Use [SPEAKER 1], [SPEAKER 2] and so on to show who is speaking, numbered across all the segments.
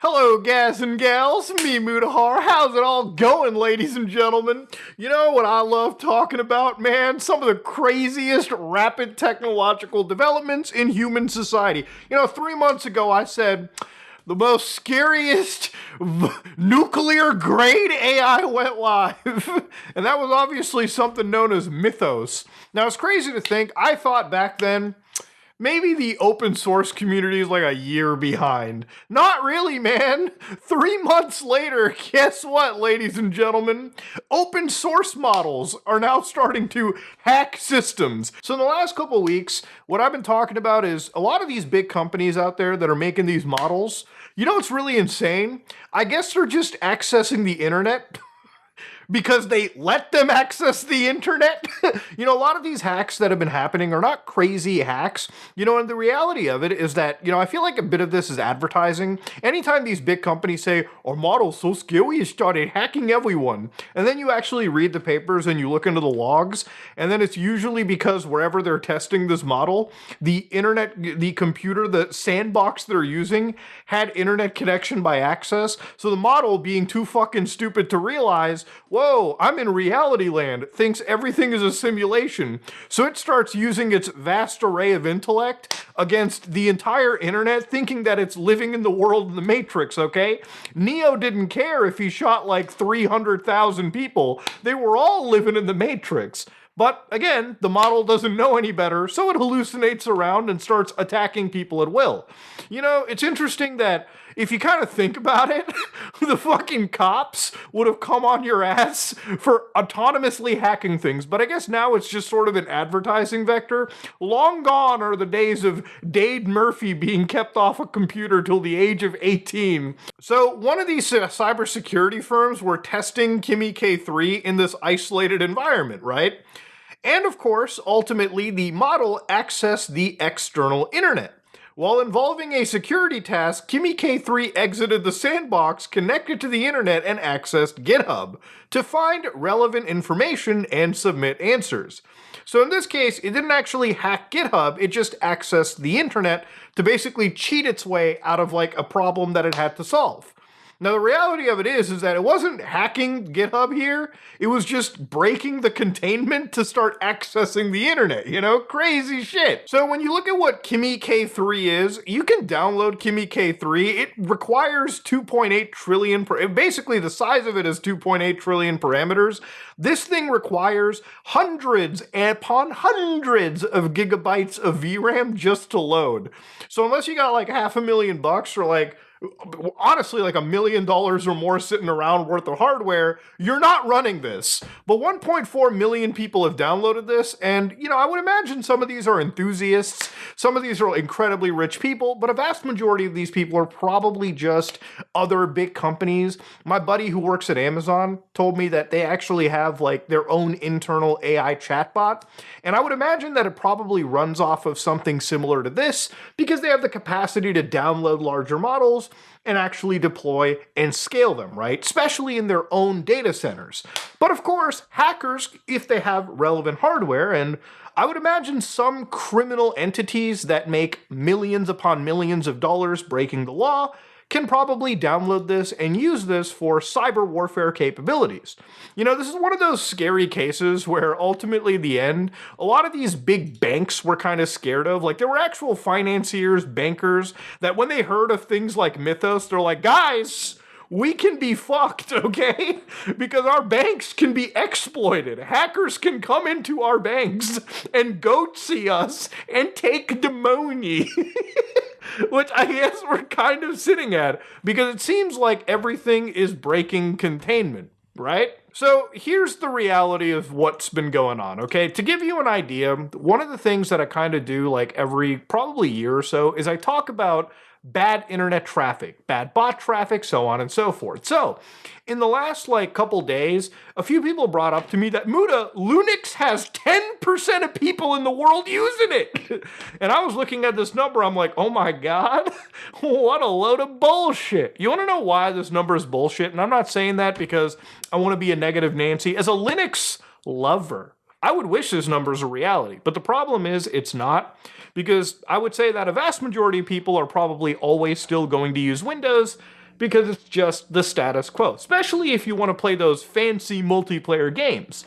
[SPEAKER 1] Hello, guys and gals, me Mudahar. How's it all going, ladies and gentlemen? You know what I love talking about, man? Some of the craziest rapid technological developments in human society. 3 months ago I said the most scariest nuclear grade AI went live. And that was obviously something known as Mythos. Now, it's crazy to think, I thought back then, maybe the open source community is like a year behind. Not really, man. 3 months later, guess what, ladies and gentlemen? Open source models are now starting to hack systems. So in the last couple weeks, what I've been talking about is a lot of these big companies out there that are making these models. You know what's really insane? I guess they're just accessing the internet. Because they let them access the internet. A lot of these hacks that have been happening are not crazy hacks. And the reality of it is that, I feel like a bit of this is advertising. Anytime these big companies say, our model's so scary, it started hacking everyone. And then you actually read the papers and you look into the logs, and then it's usually because wherever they're testing this model, the internet, the computer, the sandbox they're using had internet connection by access. So the model, being too fucking stupid to realize, whoa, I'm in reality land, thinks everything is a simulation. So it starts using its vast array of intellect against the entire internet, thinking that it's living in the world of the Matrix, okay? Neo didn't care if he shot like 300,000 people. They were all living in the Matrix. But again, the model doesn't know any better, so it hallucinates around and starts attacking people at will. It's interesting that if you kind of think about it, the fucking cops would have come on your ass for autonomously hacking things. But I guess now it's just sort of an advertising vector. Long gone are the days of Dade Murphy being kept off a computer till the age of 18. So one of these cybersecurity firms were testing Kimi K3 in this isolated environment, right? And of course, ultimately, the model accessed the external internet. While involving a security task, Kimi K3 exited the sandbox, connected to the internet, and accessed GitHub to find relevant information and submit answers. So in this case, it didn't actually hack GitHub, it just accessed the internet to basically cheat its way out of like a problem that it had to solve. Now, the reality of it is that it wasn't hacking GitHub here. It was just breaking the containment to start accessing the internet, Crazy shit. So when you look at what Kimi K3 is, you can download Kimi K3. It requires 2.8 trillion, basically the size of it is 2.8 trillion parameters. This thing requires hundreds upon hundreds of gigabytes of VRAM just to load. So unless you got like $500,000 or like, honestly, like $1 million or more sitting around worth of hardware, you're not running this. But 1.4 million people have downloaded this, and, I would imagine some of these are enthusiasts, some of these are incredibly rich people, but a vast majority of these people are probably just other big companies. My buddy who works at Amazon told me that they actually have, like, their own internal AI chatbot, and I would imagine that it probably runs off of something similar to this, because they have the capacity to download larger models and actually deploy and scale them, right? Especially in their own data centers. But of course, hackers, if they have relevant hardware, and I would imagine some criminal entities that make millions upon millions of dollars breaking the law, can probably download this and use this for cyber warfare capabilities. This is one of those scary cases where ultimately in the end, a lot of these big banks were kind of scared of. Like, there were actual financiers, bankers, that when they heard of things like Mythos, they're like, guys, we can be fucked, okay? Because our banks can be exploited. Hackers can come into our banks and goatsy us and take the money. Which I guess we're kind of sitting at, because it seems like everything is breaking containment, right? So here's the reality of what's been going on, okay? To give you an idea, one of the things that I kind of do like every probably year or so is I talk about bad internet traffic, bad bot traffic, so on and so forth. So in the last couple days, a few people brought up to me that Linux has 10% of people in the world using it. And I was looking at this number, I'm like, oh my God, what a load of bullshit. You want to know why this number is bullshit? And I'm not saying that because I want to be a negative Nancy. As a Linux lover, I would wish this number is a reality, but the problem is it's not, because I would say that a vast majority of people are probably always still going to use Windows, because it's just the status quo, especially if you want to play those fancy multiplayer games.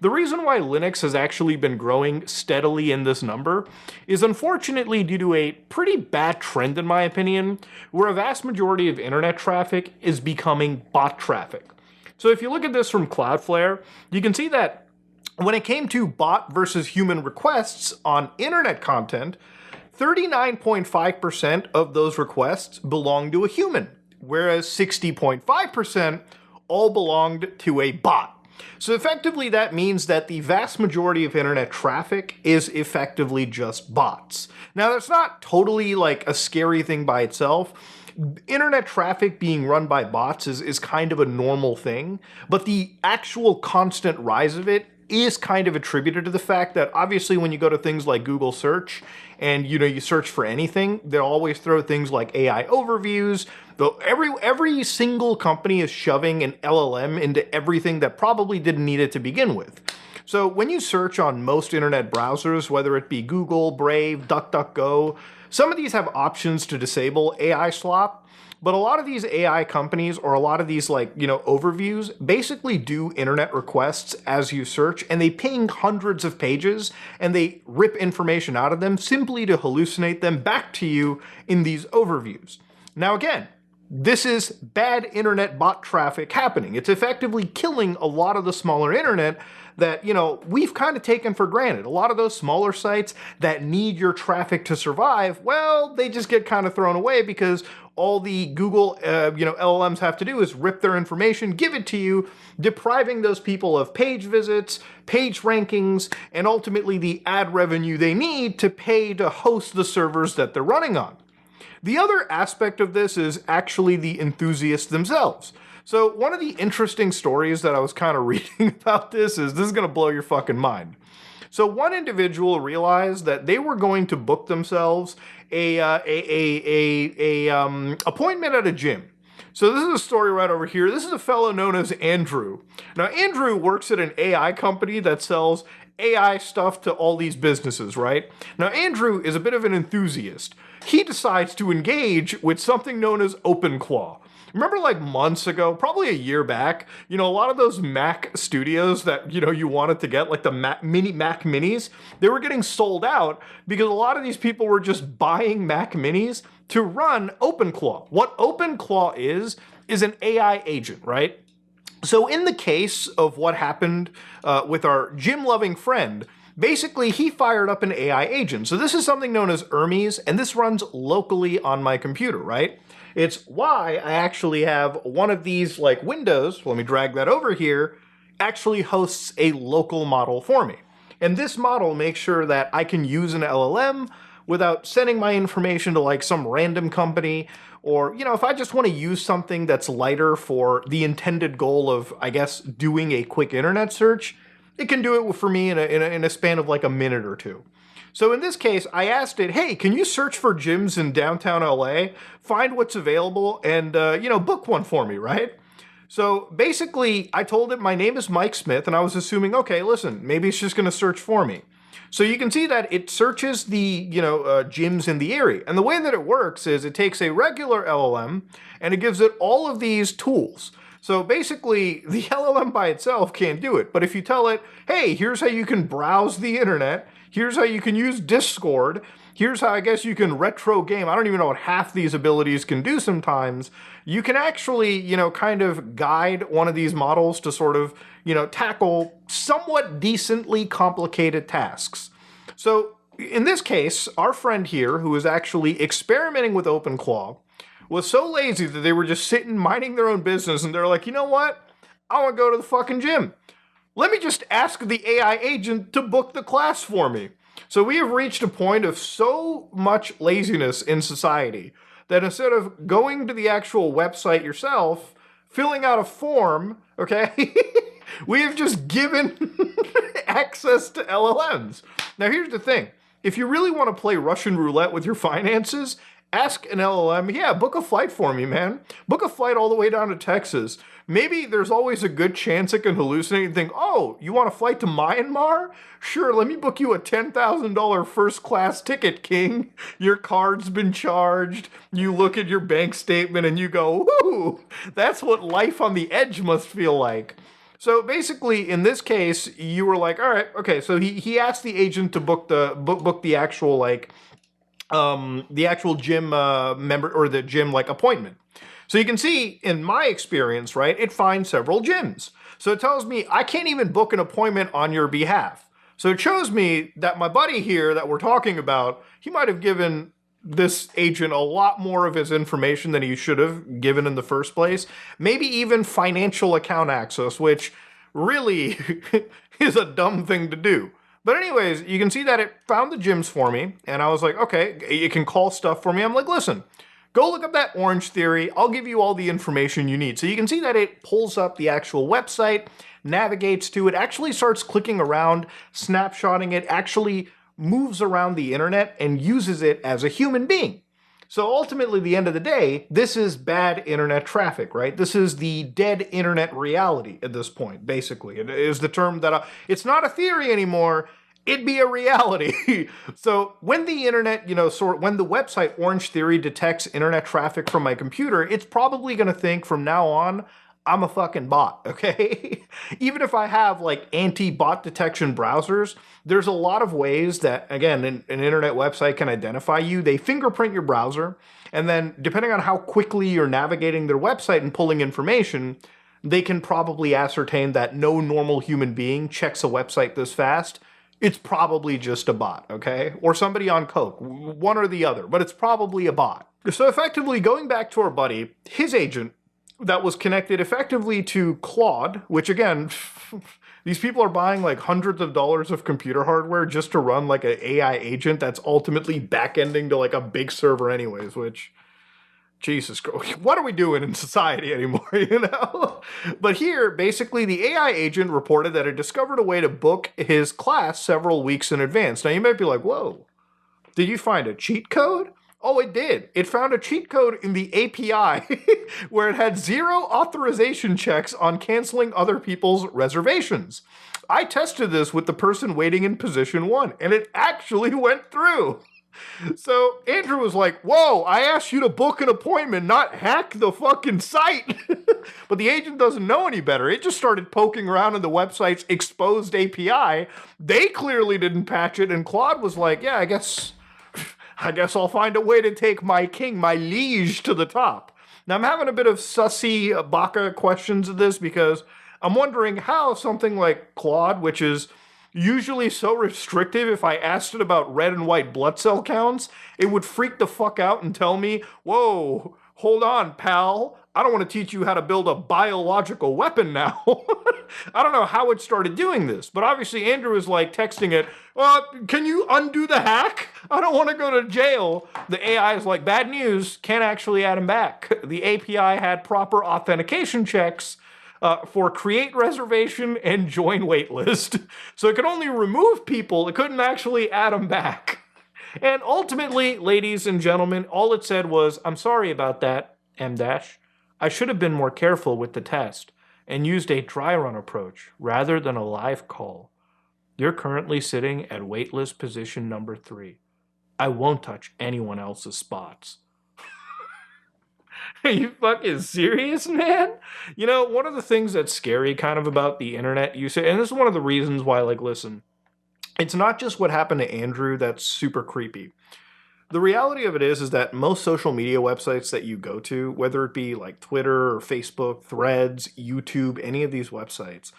[SPEAKER 1] The reason why Linux has actually been growing steadily in this number is unfortunately due to a pretty bad trend, in my opinion, where a vast majority of internet traffic is becoming bot traffic. So if you look at this from Cloudflare, you can see that when it came to bot versus human requests on internet content, 39.5% of those requests belonged to a human, whereas 60.5% all belonged to a bot. So effectively that means that the vast majority of internet traffic is effectively just bots. Now that's not totally like a scary thing by itself. Internet traffic being run by bots is kind of a normal thing, but the actual constant rise of it is kind of attributed to the fact that obviously when you go to things like Google search and you search for anything, they'll always throw things like AI overviews. Though every single company is shoving an LLM into everything that probably didn't need it to begin with. So when you search on most internet browsers, whether it be Google, Brave, DuckDuckGo, some of these have options to disable AI slop. But a lot of these AI companies or a lot of these overviews basically do internet requests as you search, and they ping hundreds of pages and they rip information out of them simply to hallucinate them back to you in these overviews. Now again, this is bad internet bot traffic happening. It's effectively killing a lot of the smaller internet that, we've kind of taken for granted. A lot of those smaller sites that need your traffic to survive, well, they just get kind of thrown away because all the Google, LLMs have to do is rip their information, give it to you, depriving those people of page visits, page rankings, and ultimately the ad revenue they need to pay to host the servers that they're running on. The other aspect of this is actually the enthusiasts themselves. So one of the interesting stories that I was kind of reading about this is going to blow your fucking mind. So one individual realized that they were going to book themselves a appointment at a gym. So this is a story right over here. This is a fellow known as Andrew. Now Andrew works at an AI company that sells AI stuff to all these businesses, right? Now Andrew is a bit of an enthusiast. He decides to engage with something known as OpenClaw. Remember like months ago, probably a year back, a lot of those Mac studios that, you wanted to get, like the Mac Minis, they were getting sold out because a lot of these people were just buying Mac Minis to run OpenClaw. What OpenClaw is an AI agent, right? So in the case of what happened with our gym-loving friend, basically he fired up an AI agent. So this is something known as Hermes, and this runs locally on my computer, right? It's why I actually have one of these like windows, let me drag that over here, actually hosts a local model for me. And this model makes sure that I can use an LLM without sending my information to like some random company, or, if I just want to use something that's lighter for the intended goal of, I guess, doing a quick internet search, it can do it for me in a span of like a minute or two. So in this case, I asked it, hey, can you search for gyms in downtown LA, find what's available, and, book one for me, right? So basically, I told it my name is Mike Smith, and I was assuming, okay, listen, maybe it's just going to search for me. So you can see that it searches the, gyms in the area. And the way that it works is it takes a regular LLM, and it gives it all of these tools. So basically, the LLM by itself can't do it. But if you tell it, hey, here's how you can browse the internet, here's how you can use Discord, here's how I guess you can retro game. I don't even know what half these abilities can do sometimes. You can actually, kind of guide one of these models to sort of, tackle somewhat decently complicated tasks. So in this case, our friend here, who is actually experimenting with OpenClaw, was so lazy that they were just sitting minding their own business, and they're like, you know what? I want to go to the fucking gym. Let me just ask the AI agent to book the class for me. So we have reached a point of so much laziness in society that instead of going to the actual website yourself, filling out a form, okay, we have just given access to LLMs. Now here's the thing. If you really want to play Russian roulette with your finances, Ask an LLM, yeah, book a flight for me, man. Book a flight all the way down to Texas. Maybe there's always a good chance it can hallucinate and think, oh, you want a flight to Myanmar? Sure, let me book you a $10,000 first class ticket, King. Your card's been charged. You look at your bank statement and you go, whoo, that's what life on the edge must feel like. So basically, in this case, you were like, all right, okay. So he asked the agent to book the actual gym member or the gym appointment. So you can see in my experience, right, it finds several gyms. So it tells me I can't even book an appointment on your behalf. So it shows me that my buddy here that we're talking about, he might have given this agent a lot more of his information than he should have given in the first place. Maybe even financial account access, which really is a dumb thing to do. But anyways, you can see that it found the gyms for me, and I was like, okay, it can call stuff for me. I'm like, listen, go look up that Orange Theory. I'll give you all the information you need. So you can see that it pulls up the actual website, navigates to it, actually starts clicking around, snapshotting it, actually moves around the internet and uses it as a human being. So ultimately, at the end of the day, this is bad internet traffic, right? This is the dead internet reality at this point, basically. It is the term that it's not a theory anymore. It'd be a reality. So when the internet, when the website Orange Theory detects internet traffic from my computer, it's probably going to think from now on, I'm a fucking bot, okay? Even if I have anti-bot detection browsers, there's a lot of ways that, again, an internet website can identify you. They fingerprint your browser, and then depending on how quickly you're navigating their website and pulling information, they can probably ascertain that no normal human being checks a website this fast. It's probably just a bot, okay? Or somebody on coke, one or the other, but it's probably a bot. So effectively, going back to our buddy, his agent, that was connected effectively to Claude, which again, these people are buying hundreds of dollars of computer hardware just to run an AI agent that's ultimately back-ending to a big server anyways, which, Jesus Christ, what are we doing in society anymore, But here, basically, the AI agent reported that it discovered a way to book his class several weeks in advance. Now, you might be like, whoa, did you find a cheat code? Oh, it did. It found a cheat code in the API where it had 0 authorization checks on canceling other people's reservations. I tested this with the person waiting in position 1, and it actually went through. So Andrew was like, whoa, I asked you to book an appointment, not hack the fucking site. But the agent doesn't know any better. It just started poking around in the website's exposed API. They clearly didn't patch it, and Claude was like, yeah, I guess I'll find a way to take my king, my liege, to the top. Now, I'm having a bit of sussy baka questions of this because I'm wondering how something like Claude, which is usually so restrictive, if I asked it about red and white blood cell counts, it would freak the fuck out and tell me, whoa, hold on, pal. I don't want to teach you how to build a biological weapon now. I don't know how it started doing this, but obviously Andrew is texting it, can you undo the hack? I don't want to go to jail. The AI is like, bad news, can't actually add him back. The API had proper authentication checks for create reservation and join waitlist. So it could only remove people, it couldn't actually add them back. And ultimately, ladies and gentlemen, all it said was, I'm sorry about that, M-. I should have been more careful with the test and used a dry run approach rather than a live call. You're currently sitting at waitlist position number 3. I won't touch anyone else's spots. Are you fucking serious, man? One of the things that's scary kind of about the internet usage, and this is one of the reasons why, listen, it's not just what happened to Andrew that's super creepy. The reality of it is that most social media websites that you go to, whether it be Twitter or Facebook, Threads, YouTube, any of these websites,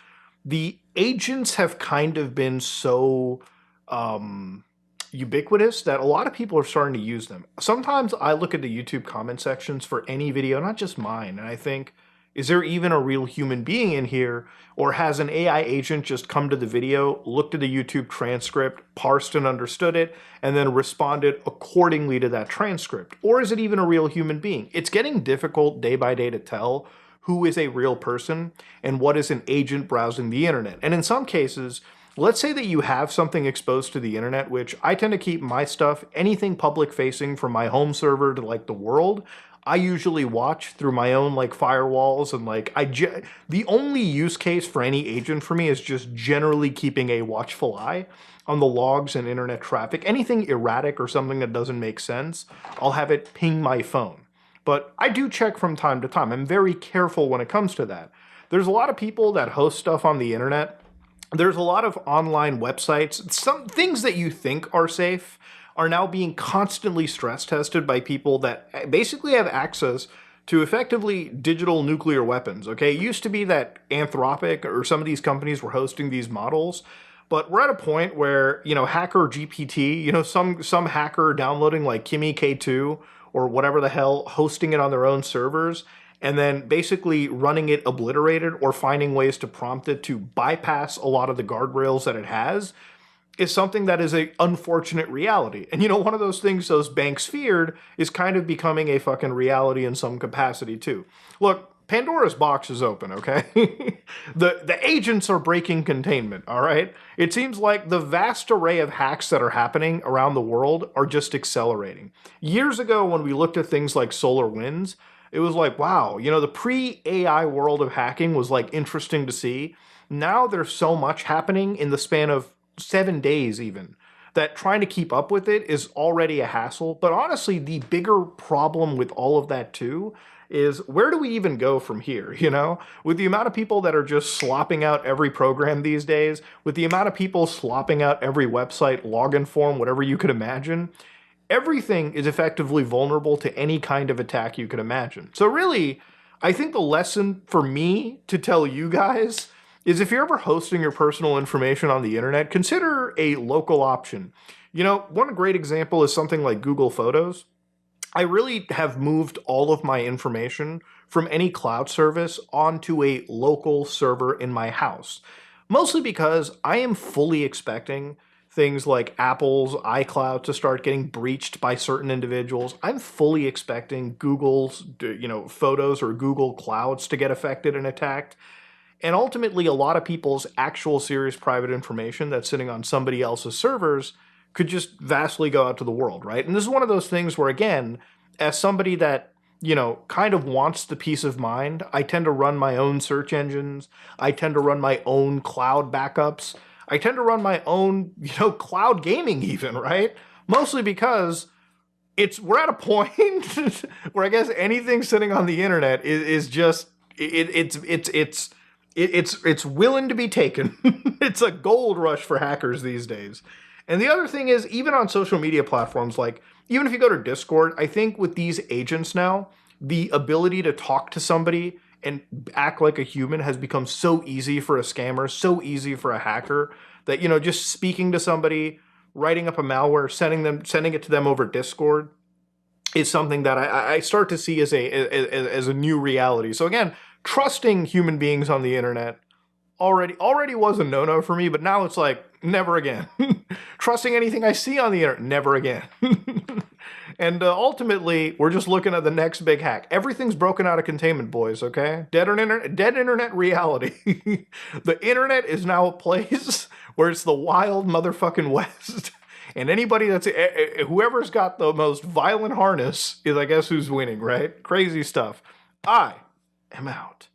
[SPEAKER 1] the agents have kind of been so ubiquitous that a lot of people are starting to use them. Sometimes I look at the YouTube comment sections for any video, not just mine, and I think, is there even a real human being in here? Or has an AI agent just come to the video, looked at the YouTube transcript, parsed and understood it, and then responded accordingly to that transcript? Or is it even a real human being? It's getting difficult day by day to tell who is a real person and what is an agent browsing the internet. And in some cases, let's say that you have something exposed to the internet, which I tend to keep my stuff, anything public facing from my home server to like the world, I usually watch through my own like firewalls and like the only use case for any agent for me is just generally keeping a watchful eye on the logs and internet traffic. Anything erratic or something that doesn't make sense, I'll have it ping my phone. But I do check from time to time. I'm very careful when it comes to that. There's a lot of people that host stuff on the internet. There's a lot of online websites. Some things that you think are safe are now being constantly stress tested by people that basically have access to effectively digital nuclear weapons, okay? It used to be that Anthropic or some of these companies were hosting these models, but we're at a point where, hacker GPT, some hacker downloading like Kimi K3 or whatever the hell, hosting it on their own servers, and then basically running it obliterated or finding ways to prompt it to bypass a lot of the guardrails that it has is something that is an unfortunate reality. And one of those things those banks feared is kind of becoming a fucking reality in some capacity too. Look, Pandora's box is open, okay? The agents are breaking containment, all right? It seems like the vast array of hacks that are happening around the world are just accelerating. Years ago, when we looked at things like SolarWinds, it was like, wow, the pre-AI world of hacking was like interesting to see. Now there's so much happening in the span of 7 days even, that trying to keep up with it is already a hassle. But honestly, the bigger problem with all of that too is where do we even go from here, With the amount of people that are just slopping out every program these days, with the amount of people slopping out every website, login form, whatever you could imagine, everything is effectively vulnerable to any kind of attack you could imagine. So really, I think the lesson for me to tell you guys is if you're ever hosting your personal information on the internet, consider a local option. One great example is something like Google Photos. I really have moved all of my information from any cloud service onto a local server in my house. Mostly because I am fully expecting things like Apple's iCloud to start getting breached by certain individuals. I'm fully expecting Google's, Photos or Google Clouds to get affected and attacked. And ultimately, a lot of people's actual serious private information that's sitting on somebody else's servers could just vastly go out to the world, right? And this is one of those things where, again, as somebody that, kind of wants the peace of mind, I tend to run my own search engines. I tend to run my own cloud backups. I tend to run my own, cloud gaming even, right? Mostly because we're at a point where I guess anything sitting on the internet is just, it's willing to be taken. It's a gold rush for hackers these days. And the other thing is, even on social media platforms, like even if you go to Discord, I think with these agents now, the ability to talk to somebody and act like a human has become so easy for a scammer, so easy for a hacker that, just speaking to somebody, writing up a malware, sending it to them over Discord is something that I start to see as a new reality. So again, trusting human beings on the internet already was a no-no for me, but now it's like, never again. Trusting anything I see on the internet, never again. And ultimately, we're just looking at the next big hack. Everything's broken out of containment, boys, okay? Dead internet reality. The internet is now a place where it's the wild motherfucking West. And anybody whoever's got the most violent harness is, I guess, who's winning, right? Crazy stuff. I am out.